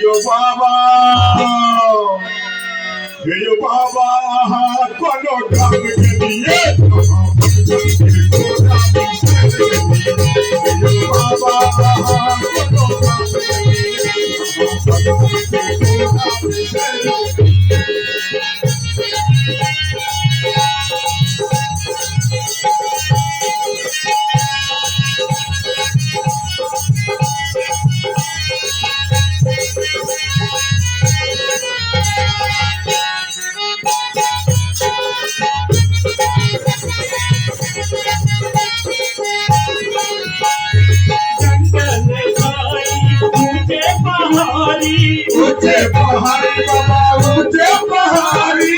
यो बाबा कोनो काम के लिए बाबा कोनो काम के ऊंचे पहाड़ी बाबा ऊंचे पहाड़ी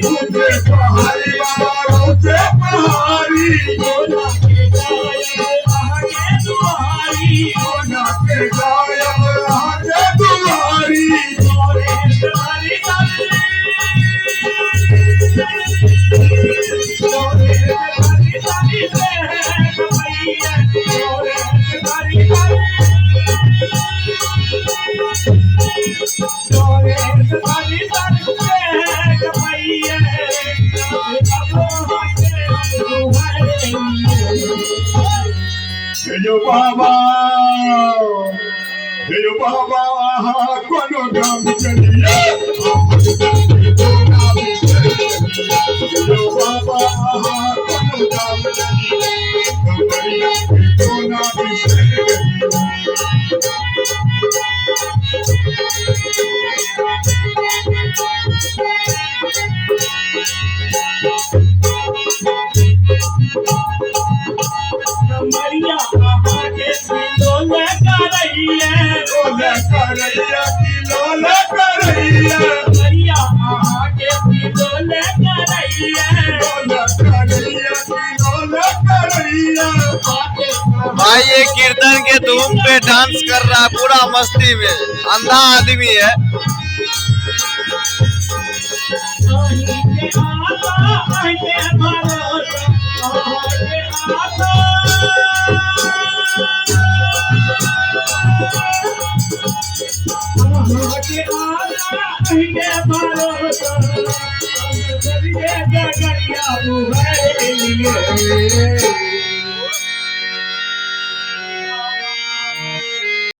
ऊंचे पहाड़ी बाबा ऊंचे पहाड़ी सोना के गायब आगे दुआरी सोना के गायब आगे दुआरी तोरे तुम्हारी ताली से कमैया तोरे तुम्हारी ताली से कमैया यो बाबा कोनो काम के लिए यो बाबा कोनो काम के लिए कोनो कमरिया आगे लोले करैया लोले करैया की लोले करैया कमरिया आगे लोले करैया लोले करैया की लोले करैया भाई ये कीर्तन के धूम पे डांस कर रहा है पूरा मस्ती में, अंधा आदमी है। गगरिया